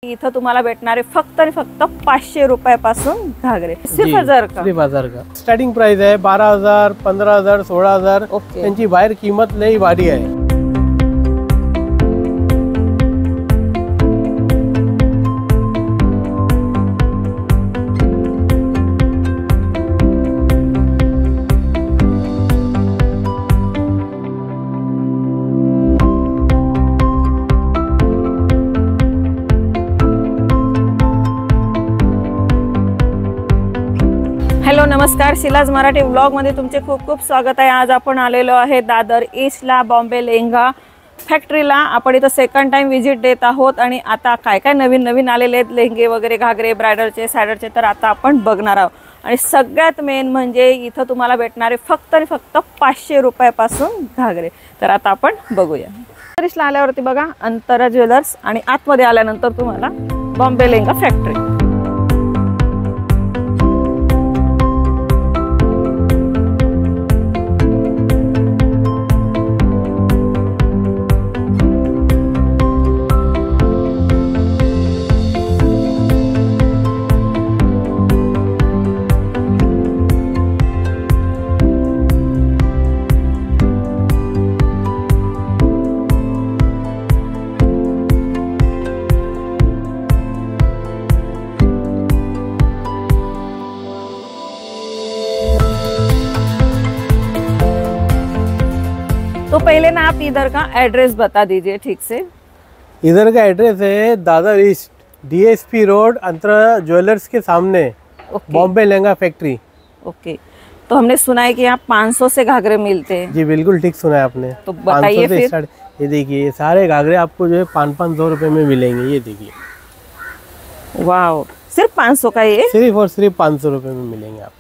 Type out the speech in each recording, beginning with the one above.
इथं तुम्हाला भेटणारे फक्त आणि फक्त 500 रुपयापासून घागरे, सिर्फ 1000 का? सिर्फ 1000 का स्टार्टिंग प्राइस है। 12,000, 15,000, 16,000 त्यांची बाहेर किंमत लई भारी आहे। हॅलो नमस्कार, शिलाज मराठी व्लॉग मध्ये तुमचे खूप खूप स्वागत आहे। आज आपण आलेलो आहे दादर ईस्टला बॉम्बे लेहंगा फॅक्टरीला। आपण इथं सेकंड टाइम विजिट देत आहोत आणि आता काय काय नवीन आलेले आहेत लेहंगे वगैरे, घागरे, ब्रायडलचे, सॅडरचे, तर आता आपण बघणार आहोत। आणि सगळ्यात मेन म्हणजे इथं तुम्हाला भेटणारे फक्त आणि फक्त 500 रुपयापासून घागरे, तर आता आपण बघूया। ईस्टला आल्यावरती बघा अंतरा ज्वेलर्स आणि आतमध्ये आल्यानंतर तुम्हाला बॉम्बे लेहंगा फॅक्टरी। तो पहले ना आप इधर का एड्रेस बता दीजिए ठीक से। इधर का एड्रेस है दादर ईस्ट, DSP रोड, अंतरा ज्वेलर्स के सामने, बॉम्बे लहंगा फैक्ट्री। ओके, तो हमने सुना है कि यहाँ 500 से घाघरे मिलते हैं। जी बिल्कुल ठीक सुना है आपने। तो बताइए फिर। ये देखिए, ये सारे घाघरे आपको जो है 500-500 रुपए में मिलेंगे। ये देखिए, वाह, सिर्फ 500 का ये? सिर्फ और सिर्फ 500 रुपए में मिलेंगे आपको।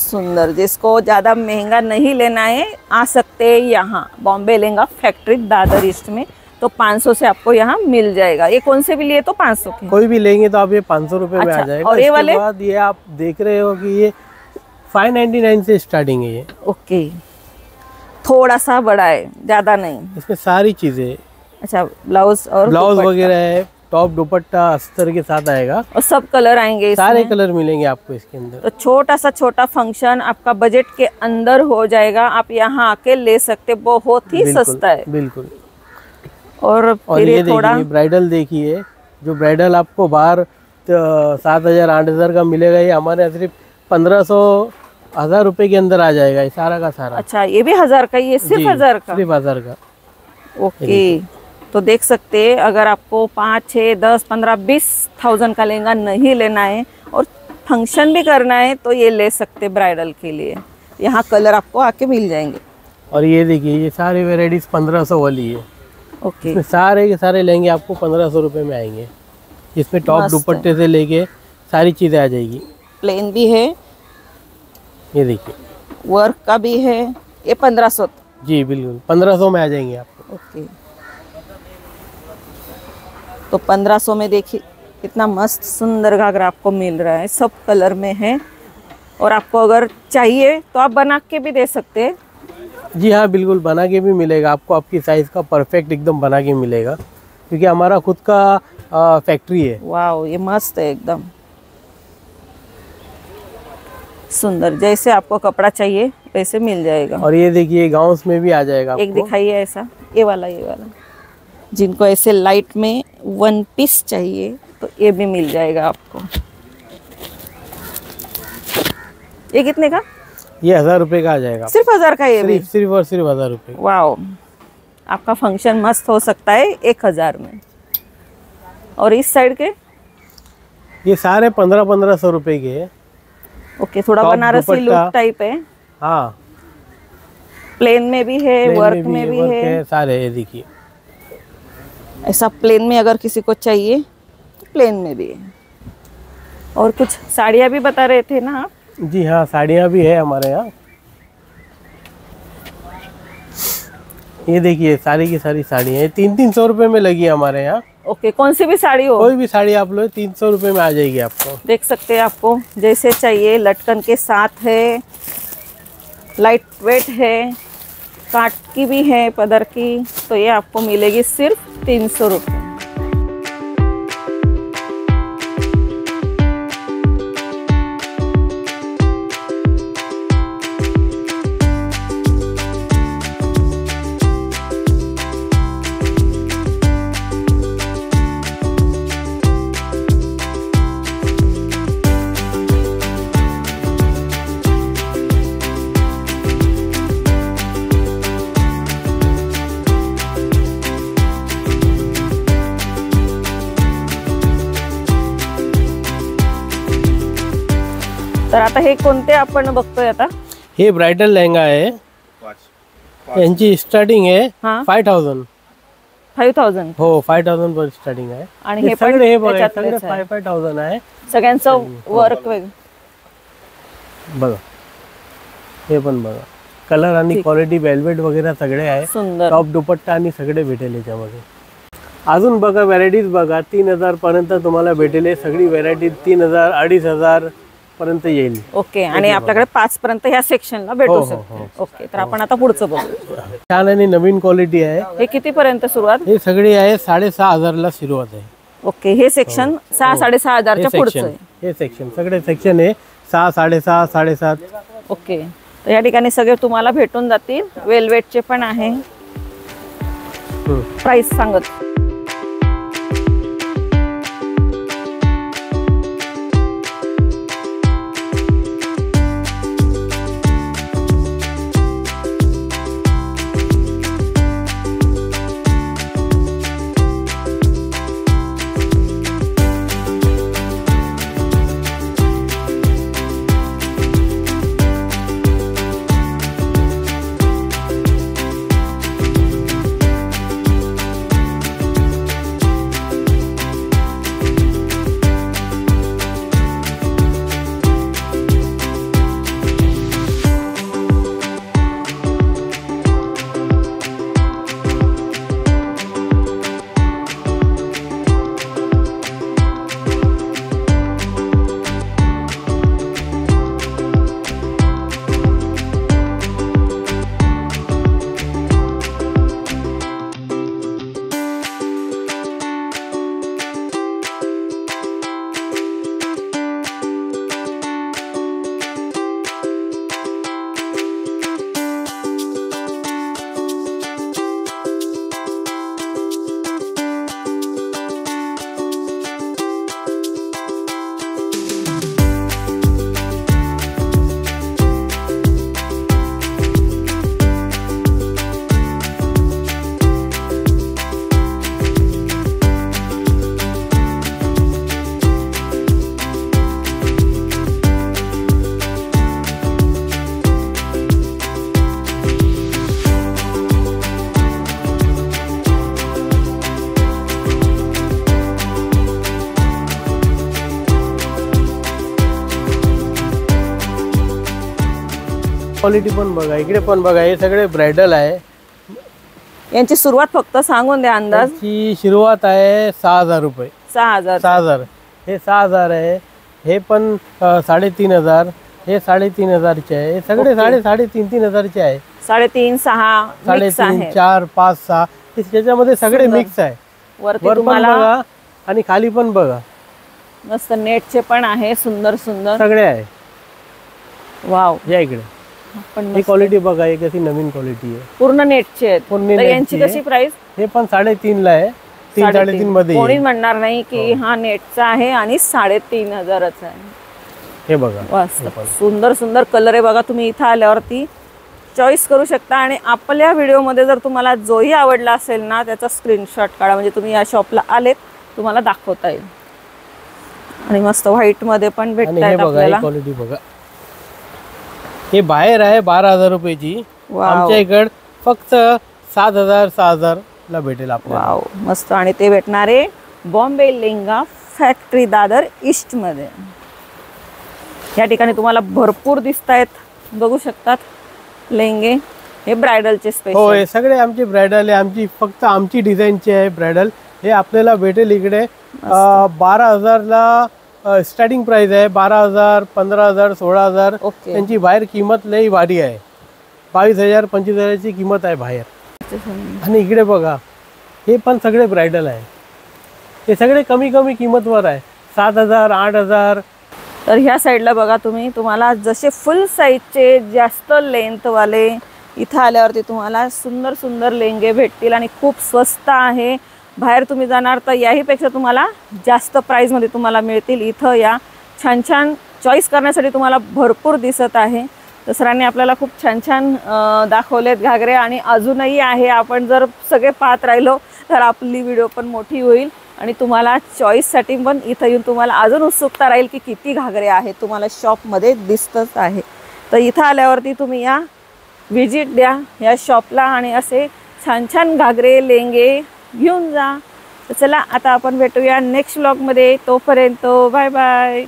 सुंदर, जिसको ज्यादा महंगा नहीं लेना है आ सकते हैं यहाँ बॉम्बे लहंगा फैक्ट्री दादर ईस्ट में। तो 500 से आपको यहाँ मिल जाएगा। ये कौन से भी लिए तो 500 के, कोई भी लेंगे तो आप ये 500 रुपए में आ जाएगा। और ये वाले बाद ये आप देख रहे हो कि ये 599 से स्टार्टिंग है ये। ओके, थोड़ा सा बड़ा है, ज्यादा नहीं। इसमें सारी चीजें, अच्छा, ब्लाउज और ब्लाउज वगैरह है, टॉप दुपट्टा अस्तर के साथ आएगा और सब कलर आएंगे इसमें। सारे कलर मिलेंगे आपको इसके अंदर। तो छोटा फंक्शन आपका बजट के अंदर हो जाएगा, आप यहाँ आके ले सकते, बहुत ही सस्ता है बिल्कुल। और ये थोड़ा ब्राइडल देखिए, जो ब्राइडल आपको बाहर 7,000-8,000 का मिलेगा, ये हमारे यहाँ सिर्फ 1,500-1,000 रुपए के अंदर आ जाएगा ये सारा का सारा। अच्छा, ये भी 1000 का? ये सिर्फ 1000 का? सिर्फ 1000 का। ओके, तो देख सकते हैं, अगर आपको 5, 6, 10, 15, 20,000 का लहंगा नहीं लेना है और फंक्शन भी करना है तो ये ले सकते ब्राइडल के लिए। यहाँ कलर आपको आके मिल जाएंगे। और ये देखिए, ये सारी वेराइटीज 1500 वाली है। ओके, इसमें सारे के सारे लहंगे आपको 1500 रुपए में आएंगे। इसमें टॉप दुपट्टे से लेके सारी चीजें आ जाएगी। प्लेन भी है, ये देखिए, वर्क का भी है। ये 1500? जी बिल्कुल, 1500 में आ जाएंगे आपको। ओके, तो 1500 में देखिए कितना मस्त सुंदर घाघरा आपको मिल रहा है, सब कलर में है। और आपको अगर चाहिए तो आप बना के भी दे सकते हैं। जी हाँ बिल्कुल, बना के भी मिलेगा आपको, आपकी साइज का परफेक्ट एकदम बना के मिलेगा, क्योंकि हमारा खुद का फैक्ट्री है। वाह, ये मस्त है एकदम सुंदर, जैसे आपको कपड़ा चाहिए वैसे मिल जाएगा। और ये देखिए, गाउन में भी आ जाएगा आपको। एक दिखाइए ऐसा, ये वाला जिनको ऐसे लाइट में 1 पीस चाहिए तो ये भी मिल जाएगा आपको। ये कितने का? ये 1000 रुपए का आ जाएगा। सिर्फ 1000 का? ये भी सिर्फ और सिर्फ 1000 रुपए। वाह, आपका फंक्शन मस्त हो सकता है 1000 में। और इस साइड के ये सारे 1500 रुपए के है। ओके, थोड़ा बनारसी लुक टाइप है। हाँ, प्लेन में भी है, वर्क में भी है सारे। ये देखिए, ऐसा प्लेन में अगर किसी को चाहिए तो प्लेन में भी है। और कुछ साड़ियाँ भी बता रहे थे ना आप? जी हाँ, साड़ियाँ भी है हमारे यहाँ। ये देखिए, सारी की सारी साड़ियाँ है 300-300 रुपए में लगी है हमारे यहाँ। ओके, कौन सी भी साड़ी हो? कोई भी साड़ी आप लो, 300 रुपए में आ जाएगी आपको। देख सकते हैं, आपको जैसे चाहिए, लटकन के साथ है, लाइट वेट है, काट की भी है, पदर की, तो ये आपको मिलेगी सिर्फ 300 रुपये। तर आता हे कोणते आपण बघतोय आता? हे ब्राइडल लेहंगा आहे, यांची स्टार्टिंग आहे हा 5000. 5000. हो 5000 पर स्टार्टिंग आहे. आणि हे हे पण सगळे हे बघा त्याच्यातलेच सगळे आहे. 5000 आहे. सगळ्यांचं वर्क वेग. बघा हे पण बघा, कलर आणि क्वालिटी वेल्वेट वगैरे सगळे आहे. सुंदर टॉप दुपट्टा आणि सगळे भेटेल याच्यामध्ये. अजून बघा व्हरायटीज बघा, 3000 पर्यंत तुम्हाला भेटेल. सगळी व्हरायटी 3000 2500 पर्यंत येईल. ओके. आणि आपल्याकडे 5 पर्यंत ह्या सेक्शनला भेटू हो, हो, शकते. ओके. तर आपण आता पुढचं बघू. छान आणि नवीन क्वालिटी आहे. हे किती पर्यंत सुरुवात? हे सगळी आहे 6500 ला सुरुवात आहे. ओके. हे सेक्शन 6-6.5 पुढचं आहे. हे सेक्शन सगळे सेक्शन आहे 6, 6.5, 7.5. ओके. तर या ठिकाणी सगळे तुम्हाला भेटून जातील. वेलवेटचे पण आहे. प्राइस सांगत. क्वालिटी पण बघा, इकडे पण बघा, हे सगळे ब्राइडल आहे. यांची सुरुवात फक्त सांगून द्या अंदाज. ची सुरुवात आहे 6000 रुपये. 6000. हे 6000 आहे. हे पण 3500. हे 3500 चे आहे. हे सगळे 3.5 चे आहे. 3.5, 6 मिक्स 3.5, आहे. 4, 5, 6 त्याच्यामध्ये सगळे मिक्स आहे. वरती वर पण तुम्हाला बघा आणि खाली पण बघा, मस्त नेटचे पण आहे. सुंदर सुंदर सगळे आहे. वाव. या इकडे पण ही क्वालिटी बघा, ही कशी नवीन क्वालिटी आहे. पूर्ण नेटचे आहेत. पूर्ण तर नेटची यांची आहे. कशी प्राइस? हे पण 3.5 ला आहे. 3-3.5 मध्ये कोणी येईल. म्हणणार नाही की हा नेटचा आहे आणि 3500 आहे. हे बघा मस्त सुंदर सुंदर कलर आहे बघा. तुम्ही इथं आल्यावरती चॉईस करू शकता. आणि आपल्या व्हिडिओमध्ये जर तुम्हाला जोही आवडला असेल ना, त्याचा स्क्रीनशॉट काढा, म्हणजे तुम्ही या शॉपला आलेत तुम्हाला दाखवता येईल. आणि मस्त व्हाईट मध्ये पण आणि भेटतात हे बघा, आपल्याला. ही क्वालिटी बघा. हे बाहेर आहे 12000 रुपयाची. वाव. आमच्या इकडे फक्त 7000-6000 ला भेटेल आपल्याला. वाव मस्त. आणि ते भेटणारे बॉम्बे लेहंगा फॅक्टरी दादर ईस्ट मध्ये. या ठिकाणी तुम्हाला भरपूर दिसत आहेत, बघू शकतात लेहंगे. हे ब्रायडलचे हो, स्पेशल. हे सगळे आमचे ब्रायडल आहे. आमची फक्त आमची डिझाईनचे आहे ब्रायडल. हे आपल्याला भेटेल इकडे 12000 ला स्टार्टिंग प्राइस आहे. 12000, 15000, 16000. ओके. त्यांची बाहेर किंमत लई भारी आहे. 22000, 25000 ची किंमत आहे बाहेर. आणि इकडे बघा, हे पण सगळे ब्रायडल आहे. हे सगळे कमी कमी किंमतवर आहे. 7000, 8000. तर ह्या साईडला बघा तुम्ही, तुम्हाला जसे फुल साईजचे जास्त लेंथवाले इथं आल्यावरती तुम्हाला सुंदर सुंदर लेहंगे भेटतील. आणि खूप स्वस्त आहे. बाहेर तुम्ही जाणार तर याहीपेक्षा तुम्हाला जास्त प्राईजमध्ये तुम्हाला मिळतील. इथं या छान छान चॉईस करण्यासाठी तुम्हाला भरपूर दिसत आहे. तर सरांनी आपल्याला खूप छान छान दाखवलेत घागरे. आणि अजूनही आहे. आपण जर सगळे पाहत राहिलो तर आपली व्हिडिओ पण मोठी होईल. आणि तुम्हाला चॉईससाठी पण इथं येऊन तुम्हाला अजून उत्सुकता राहील की किती घागरे आहेत, तुम्हाला शॉपमध्ये दिसतच आहे. तर इथं आल्यावरती तुम्ही या विजिट द्या या शॉपला आणि असे छान छान घागरे लेंगे घेऊन जा. तर चला आता आपण भेटूया नेक्स्ट व्लॉगमध्ये. तोपर्यंत बाय बाय.